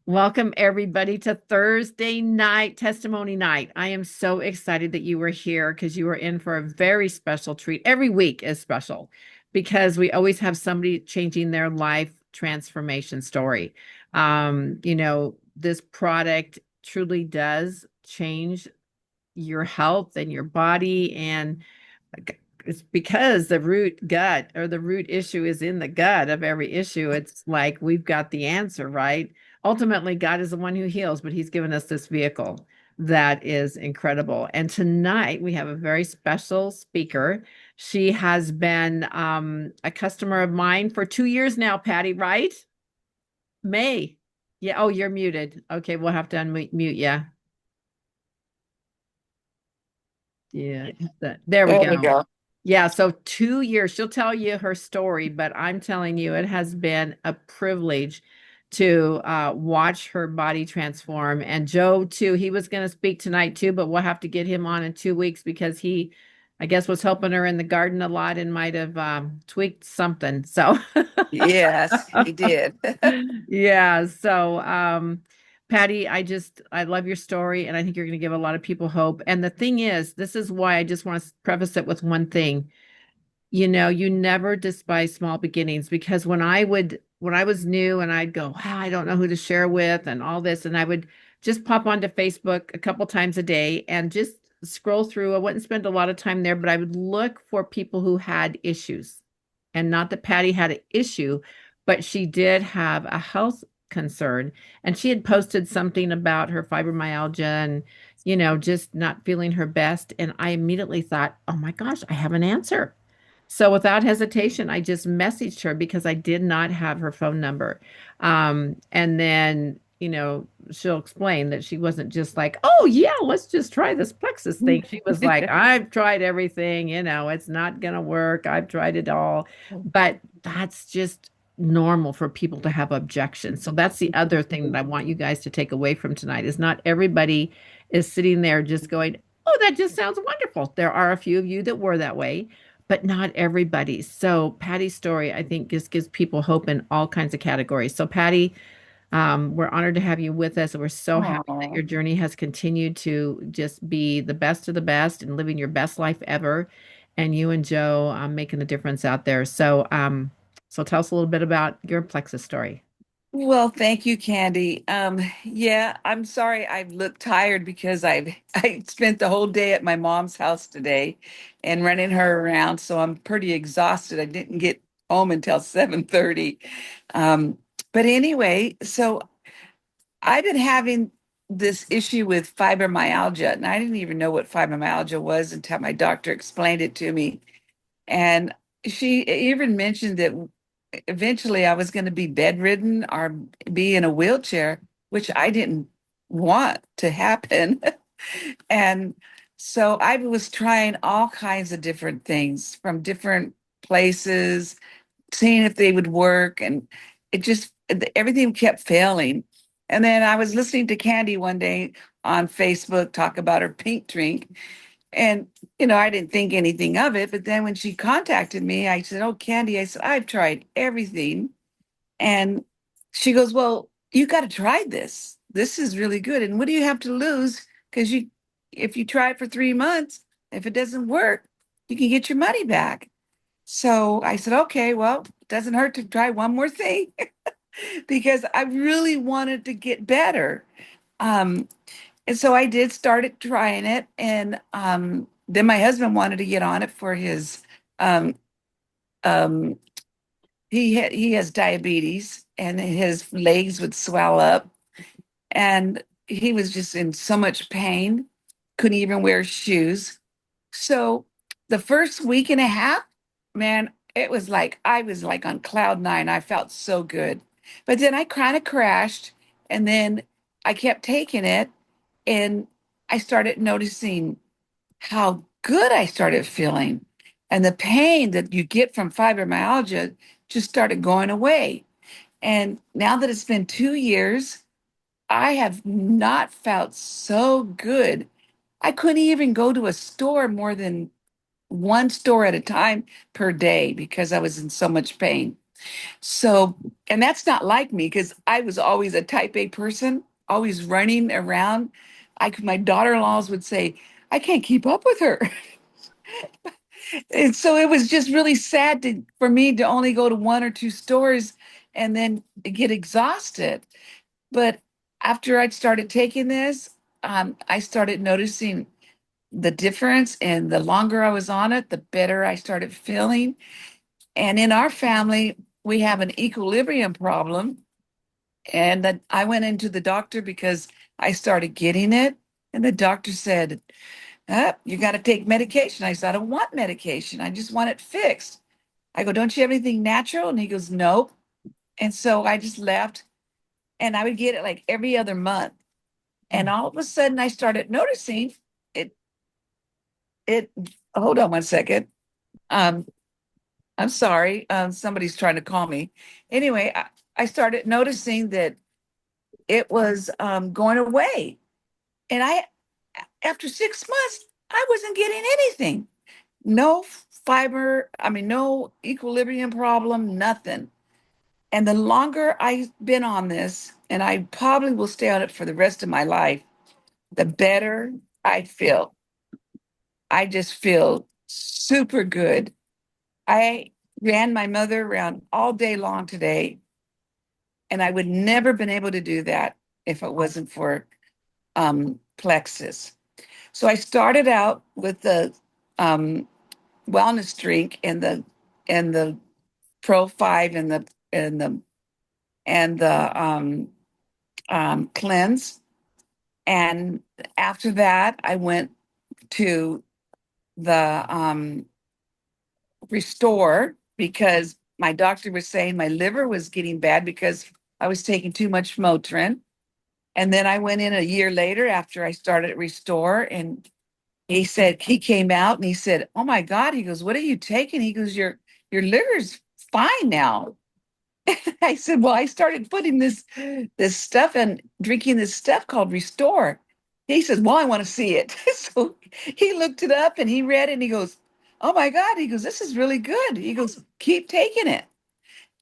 Welcome, everybody, to Thursday night testimony night. I am so excited that you were here because you are in for a very special treat. Every week is special because we always have somebody changing their life transformation story. This product truly does change your health and your body, and it's because the root gut or the root issue is in the gut of every issue. It's like we've got the answer, right? Ultimately, God is the one who heals, but He's given us this vehicle that is incredible. And tonight we have a very special speaker. She has been a customer of mine for 2 years now, Patty, right? May. Yeah. Oh, you're muted. Okay, we'll have to unmute you. Yeah. There we There we go. go. Yeah, so 2 years. She'll tell you her story, but I'm telling you, it has been a privilege to watch her body transform. And Joe, too, he was going to speak tonight, too, but we'll have to get him on in 2 weeks because he, I guess, was helping her in the garden a lot and might have tweaked something. So, Yes, he did. yeah. So, Patty, I love your story, and I think you're going to give a lot of people hope. And the thing is, this is why I just want to preface it with one thing. You never despise small beginnings, because when I was new and I'd go, wow, I don't know who to share with and all this, and I would just pop onto Facebook a couple times a day and just scroll through. I wouldn't spend a lot of time there, but I would look for people who had issues. And not that Patty had an issue, but she did have a health concern. And she had posted something about her fibromyalgia and, just not feeling her best. And I immediately thought, oh my gosh, I have an answer. So without hesitation, I just messaged her because I did not have her phone number. And then, she'll explain that she wasn't just like, oh, yeah, let's just try this plexus thing. She was like, I've tried everything, it's not going to work. I've tried it all. But that's just normal for people to have objections. So that's the other thing that I want you guys to take away from tonight is not everybody is sitting there just going, oh, that just sounds wonderful. There are a few of you that were that way, but not everybody. So Patty's story, I think, just gives people hope in all kinds of categories. So Patty, we're honored to have you with us, and we're so happy that Oh, your journey has continued to just be the best of the best and living your best life ever. And you and Joe making the difference out there. So tell us a little bit about your plexus story. well, thank you, Candy. Yeah, I'm sorry I look tired because I spent the whole day at my mom's house today and running her around, so I'm pretty exhausted. I didn't get home until 7:30. Um, but anyway, so I've been having this issue with fibromyalgia, and I didn't even know what fibromyalgia was until my doctor explained it to me. And she even mentioned that eventually I was going to be bedridden or be in a wheelchair, which I didn't want to happen. And so I was trying all kinds of different things from different places, seeing if they would work. And it just, everything kept failing. And then I was listening to Candy one day on Facebook talk about her pink drink. And, I didn't think anything of it. But then when she contacted me, I said, oh, Candy, I said, I've tried everything. And she goes, well, you got to try this. This is really good. And what do you have to lose? Because if you try it for 3 months, if it doesn't work, you can get your money back. So I said, okay, well, it doesn't hurt to try one more thing because I really wanted to get better. Um, and so I did started trying it, and then my husband wanted to get on it for his um, um, he has diabetes, and his legs would swell up, and he was just in so much pain, couldn't even wear shoes. So the first week and a half, man, it was like I was like on cloud nine. I felt so good. But then I kind of crashed, and then I kept taking it, and I started noticing how good I started feeling. And the pain that you get from fibromyalgia just started going away. And now that it's been 2 years, I have not felt so good. I couldn't even go to a store more than one store at a time per day because I was in so much pain. So, and that's not like me because I was always a type A person, always running around. My daughter-in-laws would say, I can't keep up with her. And so it was just really sad for me to only go to one or two stores and then get exhausted. But after I started taking this, I started noticing the difference. And the longer I was on it, the better I started feeling. And in our family, we have an equilibrium problem. And that I went into the doctor because I started getting it. And the doctor said, you got to take medication. I said, I don't want medication. I just want it fixed. I go, don't you have anything natural? And he goes, nope. And so I just left and I would get it like every other month. And all of a sudden I started noticing it, it, hold on one second. Um, I'm sorry. Somebody's trying to call me. Anyway, I started noticing that it was going away. And after 6 months, I wasn't getting anything. No fiber, I mean, no equilibrium problem, nothing. And the longer I've been on this, and I probably will stay on it for the rest of my life, the better I feel. I just feel super good. I ran my mother around all day long today, and I would never been able to do that if it wasn't for plexus. So I started out with the um, wellness drink and the Pro 5 and the cleanse. And after that, I went to the restore because my doctor was saying my liver was getting bad because I was taking too much Motrin. And then I went in a year later after I started restore, and he came out and he said, "Oh my God," he goes, "What are you taking?" He goes, your liver's fine now. I said, "Well, I started putting this stuff and drinking this stuff called Restore." He says, "Well, I want to see it." So he looked it up and he read it and he goes, "Oh my God." He goes, "This is really good." He goes, "Keep taking it."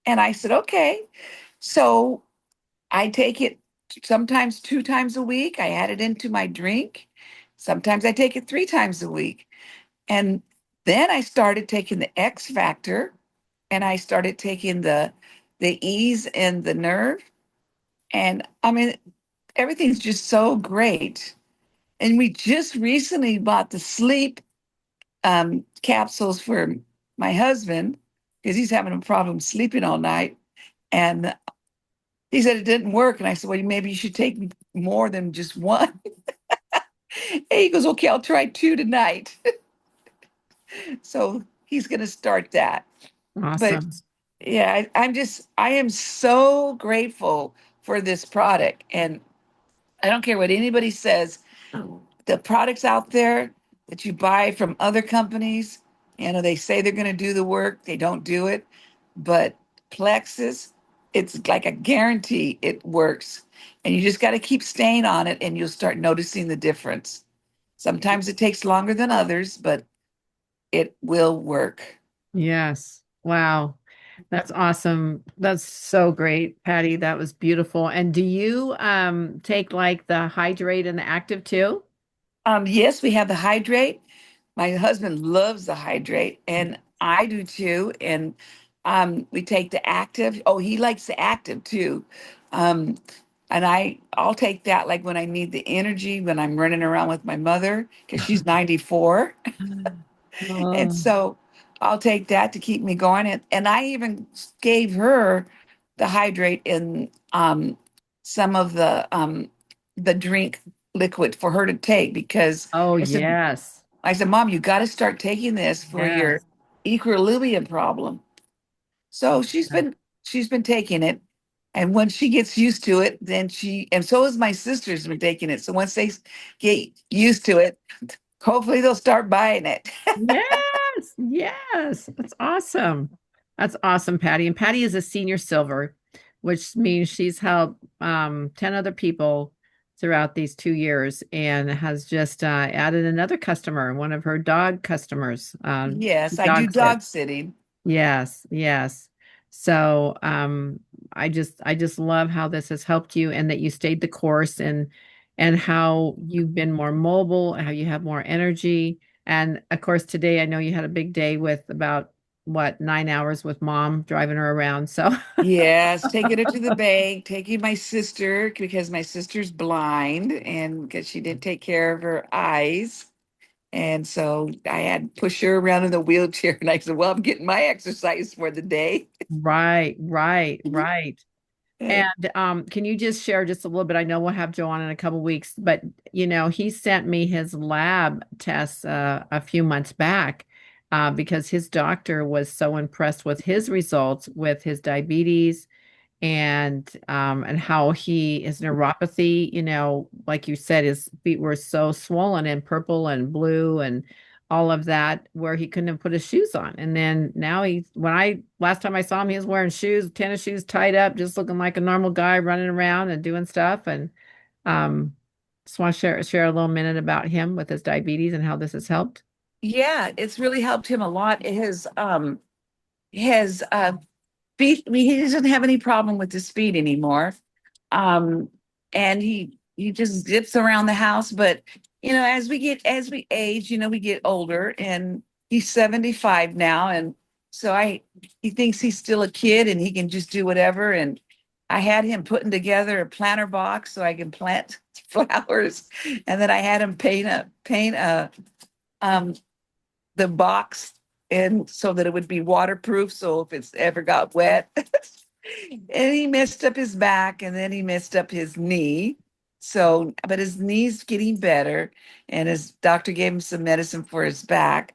And I said, "Okay." So I take it sometimes 2 times a week. I add it into my drink. Sometimes I take it 3 times a week. And then I started taking the X Factor and I started taking the ease and the nerve. And I mean, everything's just so great. And we just recently bought the sleep capsules for my husband because he's having a problem sleeping all night. And he said it didn't work. And I said, well, maybe you should take more than just one. And he goes, okay, I'll try two tonight. So he's going to start that. But Awesome. yeah, I am so grateful for this product. And I don't care what anybody says, the products out there that you buy from other companies, they say they're going to do the work, they don't do it. But Plexus, it's like a guarantee it works. And you just got to keep staying on it and you'll start noticing the difference. Sometimes it takes longer than others, but it will work. Yes. Wow. That's awesome. That's so great, Patty. That was beautiful. And do you take like the hydrate and the active too? Yes, we have the hydrate. My husband loves the hydrate, and I do too. And we take the active. Oh, he likes the active too. Um, and I'll take that like when I need the energy when I'm running around with my mother because she's 94. And Oh, so I'll take that to keep me going. And I even gave her the hydrate in some of the drink liquid for her to take because oh I said yes. I said, Mom, you got to start taking this for your Yes. equilibrium problem. So she's been taking it. And once she gets used to it, then and so has my sisters been taking it. So once they get used to it, hopefully they'll start buying it. Yes. Yes. That's awesome. That's awesome, Patty. And Patty is a senior silver, which means she's helped 10 other people throughout these 2 years and has just added another customer, one of her dog customers, Yes, I do dog sit. dog sitting. Yes, yes. So I just love how this has helped you and that you stayed the course and how you've been more mobile, how you have more energy. And of course, today I know you had a big day with about what, 9 hours with mom driving her around. So Yes, taking her to the bank, taking my sister because my sister's blind and because she didn't take care of her eyes. And so I had to push her around in the wheelchair. And I said, well, I'm getting my exercise for the day. right, right, right. Uh, And can you just share just a little bit? I know we'll have Joe on in a couple weeks, but he sent me his lab tests a few months back because his doctor was so impressed with his results with his diabetes and how his neuropathy, like you said, his feet were so swollen and purple and blue and all of that, where he couldn't have put his shoes on. And then now when I last time I saw him, he was wearing shoes, tennis shoes tied up, just looking like a normal guy running around and doing stuff. And um, just want to share a little minute about him with his diabetes and how this has helped. yeah, it's really helped him a lot. His feet, I mean, he doesn't have any problem with his feet anymore. Um, and he just zips around the house. But as we age, we get older, and he's 75 now, and so I he thinks he's still a kid and he can just do whatever. And I had him putting together a planter box so I can plant flowers, and then I had him paint a um the box and so that it would be waterproof. So if it's ever got wet, and he messed up his back and then he messed up his knee. So, but his knee's getting better, and his doctor gave him some medicine for his back.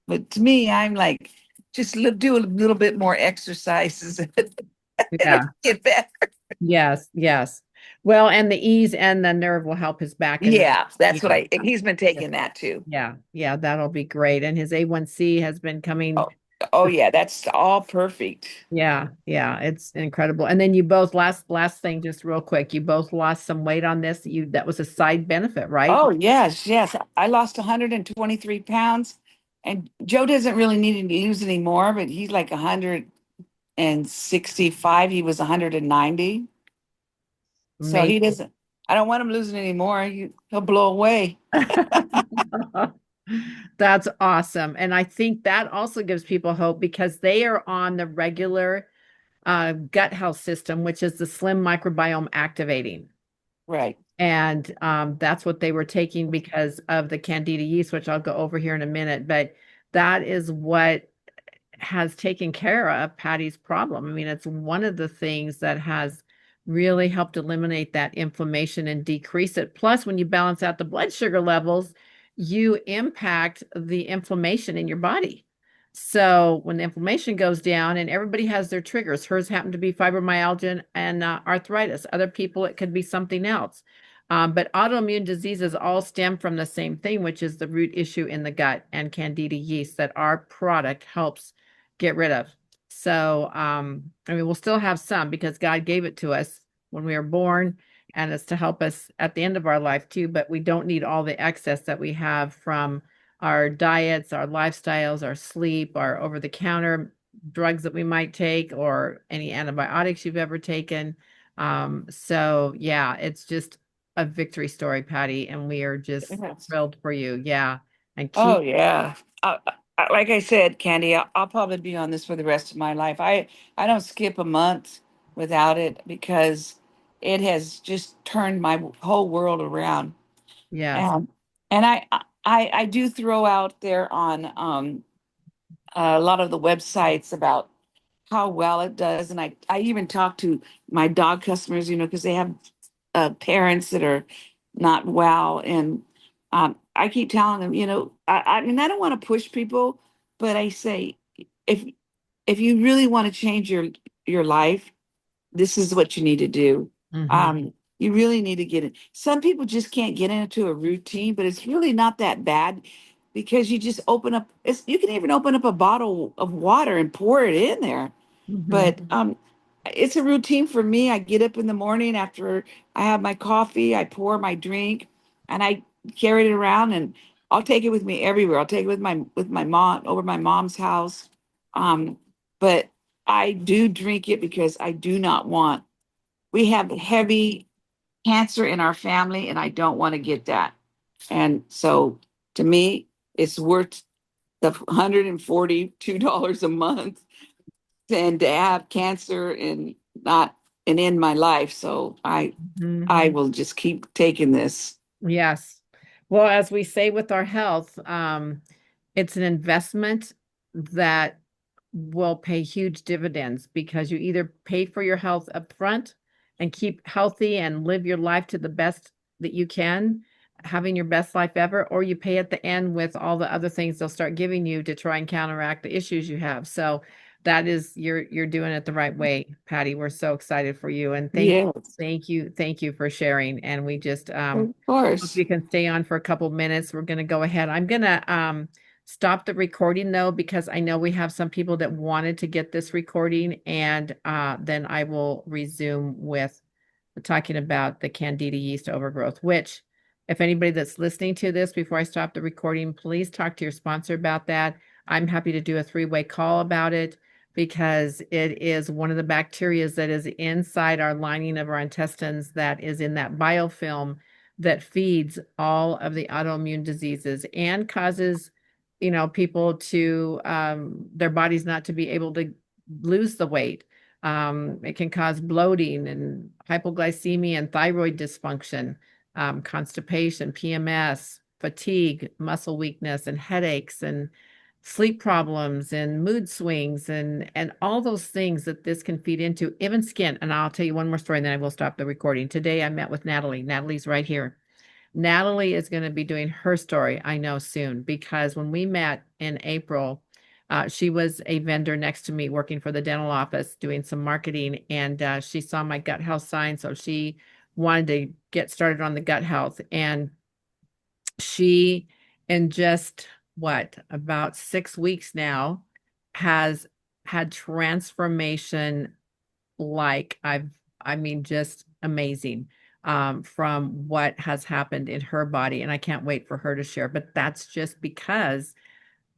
But to me, I'm like, just do a little bit more exercises and it'll Yeah. get better. Yes, yes. Well, and the ease and the nerve will help his back and Yeah, that's what yeah. he's been Yeah. taking that too. Yeah, yeah, that'll be great. And his A1C has been coming. Oh, oh yeah, that's all perfect. Yeah, yeah, it's incredible. And then you both last thing, just real quick, you both lost some weight on this. That was a side benefit, right? Oh, yes, yes. I lost 123 pounds, and Joe doesn't really need to lose any more, but he's like 165. He was 190. So he Amazing. doesn't, I don't want him losing any more. He'll blow away. That's awesome. And I think that also gives people hope because they are on the regular gut health system, which is the slim microbiome activating. Right. And that's what they were taking because of the candida yeast, which I'll go over here in a minute. But that is what has taken care of Patty's problem. I mean, it's one of the things that has really helped eliminate that inflammation and decrease it. Plus, when you balance out the blood sugar levels, you impact the inflammation in your body. So when the inflammation goes down, and everybody has their triggers, hers happened to be fibromyalgia and arthritis. Other people, it could be something else. But autoimmune diseases all stem from the same thing, which is the root issue in the gut and candida yeast that our product helps get rid of. So, I mean, we'll still have some because God gave it to us when we were born, and it's to help us at the end of our life too. But we don't need all the excess that we have from our diets, our lifestyles, our sleep, our over-the-counter drugs that we might take, or any antibiotics you've ever taken. So yeah, it's just a victory story, Patty, and we are just Yes. thrilled for you. Yeah. And Oh, keep, yeah. Like I said, Candy, I'll probably be on this for the rest of my life. I don't skip a month without it because it has just turned my whole world around. yes. And I do throw out there on a lot of the websites about how well it does. And I even talk to my dog customers, because they have parents that are not well. And I keep telling them, I mean, I don't want to push people, but I say, if if you really want to change your life, this is what you need to do. Hmm. You really need to get it. Some people just can't get into a routine, but it's really not that bad because you just open up. You can even open up a bottle of water and pour it in there. Hmm. But it's a routine for me. I get up in the morning after I have my coffee, I pour my drink, and I carry it around, and I'll take it with me everywhere. I'll take it with my mom over my mom's house. Um, but I do drink it because I do not want, we have heavy cancer in our family and I don't want to get that. And so to me, it's worth the $142 a month than to have cancer and not and end my life. So I Mhm. will just keep taking this. Yes. Well, as we say with our health, it's an investment that will pay huge dividends because you either pay for your health up front and keep healthy and live your life to the best that you can, having your best life ever, or you pay at the end with all the other things they'll start giving you to try and counteract the issues you have. So that is you're doing it the right way, Patty. We're so excited for you and Yes, thank you for sharing. And we just of hope course. you can stay on for a couple minutes. We're going to go ahead. I'm going to stop the recording though, because I know we have some people that wanted to get this recording, and then I will resume with talking about the Candida yeast overgrowth, which if anybody that's listening to this before I stop the recording, please talk to your sponsor about that. I'm happy to do a three-way call about it because it is one of the bacteria that is inside our lining of our intestines that is in that biofilm that feeds all of the autoimmune diseases and causes, people to their bodies not to be able to lose the weight. It can cause bloating and hypoglycemia and thyroid dysfunction, constipation, PMS, fatigue, muscle weakness, and headaches, and sleep problems, and mood swings, and all those things that this can feed into, even skin. And I'll tell you one more story, and then I will stop the recording. Today, I met with Natalie. Natalie's right here. Natalie is going to be doing her story, I know, soon, because when we met in April, she was a vendor next to me working for the dental office doing some marketing, and she saw my gut health sign. So she wanted to get started on the gut health. And she, in just what, about 6 weeks now, has had transformation like I mean, just amazing from what has happened in her body. And I can't wait for her to share. But that's just because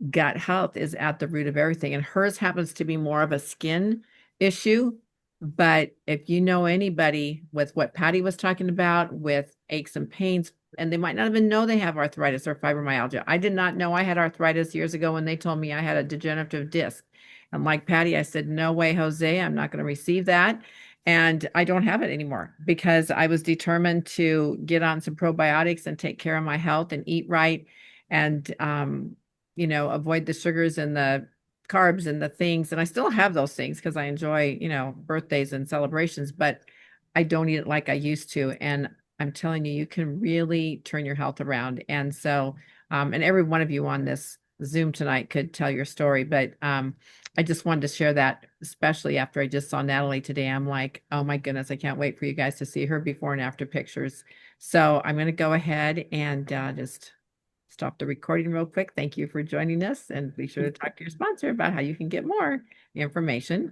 gut health is at the root of everything. And hers happens to be more of a skin issue. But if you know anybody with what Patty was talking about, with aches and pains, and they might not even know they have arthritis or fibromyalgia. I did not know I had arthritis years ago when they told me I had a degenerative disc. And like Patty, I said, no way, Jose, I'm not going to receive that. And I don't have it anymore because I was determined to get on some probiotics and take care of my health and eat right. And avoid the sugars and the carbs and the things. And I still have those things because I enjoy, birthdays and celebrations, but I don't eat it like I used to. And I'm telling you, you can really turn your health around. And so, and every one of you on this Zoom tonight could tell your story, but I just wanted to share that, especially after I just saw Natalie today. I'm like, oh my goodness, I can't wait for you guys to see her before and after pictures. So I'm going to go ahead and just stop the recording real quick. Thank you for joining us, and be sure to talk to your sponsor about how you can get more information